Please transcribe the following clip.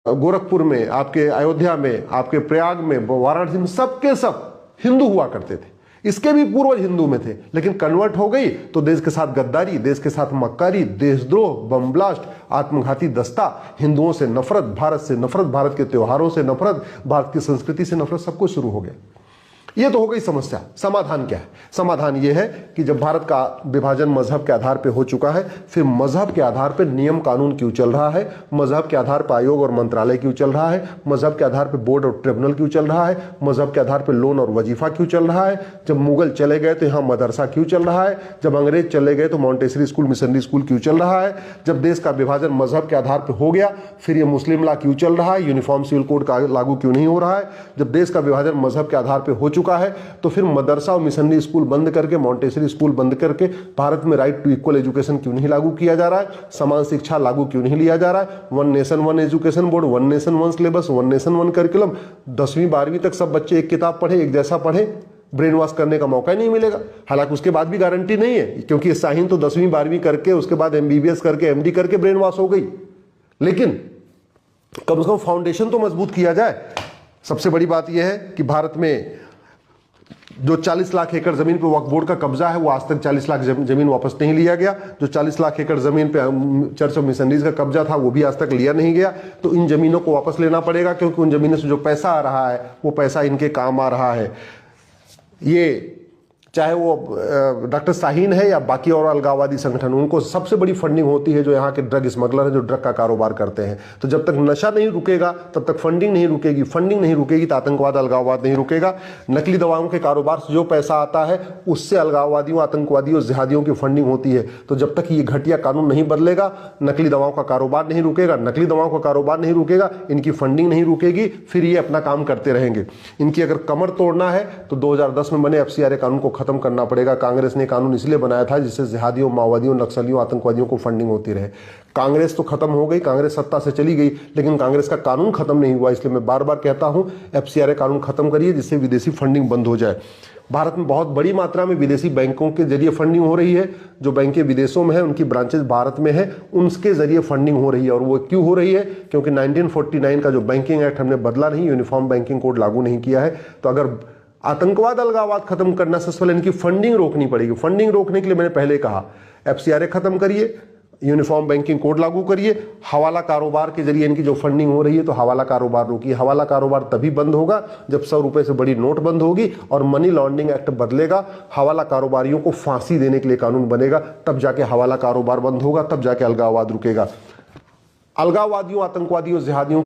गोरखपुर में, आपके अयोध्या में, आपके प्रयाग में, वाराणसी में, सबके सब हिंदू हुआ करते थे। इसके भी पूर्वज हिंदू में थे, लेकिन कन्वर्ट हो गई तो देश के साथ गद्दारी, देश के साथ मक्कारी, देशद्रोह, बम ब्लास्ट, आत्मघाती दस्ता, हिंदुओं से नफरत, भारत से नफरत, भारत के त्योहारों से नफरत, भारत की संस्कृति से नफरत, सब कुछ शुरू हो गया। ये तो हो गई समस्या। समाधान क्या है? समाधान ये है कि जब भारत का विभाजन मजहब के आधार पर हो चुका है, फिर मजहब के आधार पर नियम कानून क्यों चल रहा है, मजहब के आधार पर आयोग और मंत्रालय क्यों चल रहा है, मजहब के आधार पर बोर्ड और ट्रिब्यूनल क्यों चल रहा है, मजहब के आधार पर लोन और वजीफा क्यों चल रहा है, जब मुगल चले गए तो यहाँ मदरसा क्यों चल रहा है, जब अंग्रेज चले गए तो मॉन्टेसरी स्कूल, मिशनरी स्कूल क्यों चल रहा है, जब देश का विभाजन मजहब के आधार पर हो गया फिर ये मुस्लिम लॉ क्यों चल रहा है, यूनिफॉर्म सिविल कोड का लागू क्यों नहीं हो रहा है, जब देश का विभाजन मजहब के आधार पर हो चुका है तो फिर मदरसा और मिशनरी स्कूल बंद करके, मॉन्टेसरी स्कूल बंद करके भारत में राइट टू इक्वल एजुकेशन क्यों नहीं लागू किया जा रहा है, समान शिक्षा लागू क्यों नहीं लिया जा रहा है, one nation one education board, one nation one syllabus, one nation one curriculum, 10वीं 12वीं तक सब बच्चे एक किताब पढ़े, एक जैसा पढ़े, ब्रेन वॉश करने का मौका ही नहीं मिलेगा। हालांकि उसके बाद भी गारंटी नहीं है, क्योंकि शाहीन तो 10वीं 12वीं करके उसके बाद MBBS करके MD करके ब्रेन वॉश हो गई, लेकिन कम से कम फाउंडेशन तो मजबूत किया जाए। सबसे बड़ी बात यह है कि भारत में जो 40 लाख एकड़ जमीन पे वक्फ बोर्ड का कब्जा है, वो आज तक 40 लाख जमीन वापस नहीं लिया गया। जो 40 लाख एकड़ जमीन पे चर्च ऑफ मिशनरीज का कब्जा था, वो भी आज तक लिया नहीं गया। तो इन जमीनों को वापस लेना पड़ेगा, क्योंकि उन जमीनों से जो पैसा आ रहा है वो पैसा इनके काम आ रहा है। ये चाहे वो डॉक्टर शाहीन है या बाकी और अलगाववादी संगठन, उनको सबसे बड़ी फंडिंग होती है जो यहाँ के ड्रग स्मगलर हैं, जो ड्रग का कारोबार करते हैं। तो जब तक नशा नहीं रुकेगा तब तक फंडिंग नहीं रुकेगी, फंडिंग नहीं रुकेगी तो आतंकवाद अलगाववाद नहीं रुकेगा। नकली दवाओं के कारोबार से जो पैसा आता है उससे अलगाववादियों, आतंकवादियों, जिहादियों की फंडिंग होती है। तो जब तक ये घटिया कानून नहीं बदलेगा, नकली दवाओं का कारोबार नहीं रुकेगा, नकली दवाओं का कारोबार नहीं रुकेगा, इनकी फंडिंग नहीं रुकेगी, फिर ये अपना काम करते रहेंगे। इनकी अगर कमर तोड़ना है तो 2010 में बने FCRA कानून को खत्म करना पड़ेगा। कांग्रेस ने कानून इसलिए बनाया था जिससे जिहादियों, माओवादियों, नक्सलियों, आतंकवादियों को फंडिंग होती रहे। कांग्रेस तो खत्म हो गई, कांग्रेस सत्ता से चली गई, लेकिन कांग्रेस का कानून खत्म नहीं हुआ। इसलिए मैं बार बार कहता हूं FCRA कानून खत्म करिए, जिससे विदेशी फंडिंग बंद हो जाए। भारत में बहुत बड़ी मात्रा में विदेशी बैंकों के जरिए फंडिंग हो रही है। जो बैंकें विदेशों में है, उनकी ब्रांचेस भारत में है, उनके जरिए फंडिंग हो रही है। और वो क्यों हो रही है? क्योंकि 1949 का जो बैंकिंग एक्ट हमने बदला नहीं, यूनिफॉर्म बैंकिंग कोड लागू नहीं किया है। तो अगर आतंकवाद, अलगाववाद खत्म करना, सबसे पहले इनकी फंडिंग रोकनी पड़ेगी। फंडिंग रोकने के लिए मैंने पहले कहा FCRA खत्म करिए, यूनिफॉर्म बैंकिंग कोड लागू करिए, हवाला कारोबार के जरिए इनकी जो फंडिंग हो रही है तो हवाला कारोबार रोकिए। हवाला कारोबार तभी बंद होगा जब 100 रुपए से बड़ी नोट बंद होगी और मनी लॉन्ड्रिंग एक्ट बदलेगा, हवाला कारोबारियों को फांसी देने के लिए कानून बनेगा, तब जाके हवाला कारोबार बंद होगा, तब जाके अलगाववाद रुकेगा। अलगाववादियों, आतंकवादियों, जिहादियों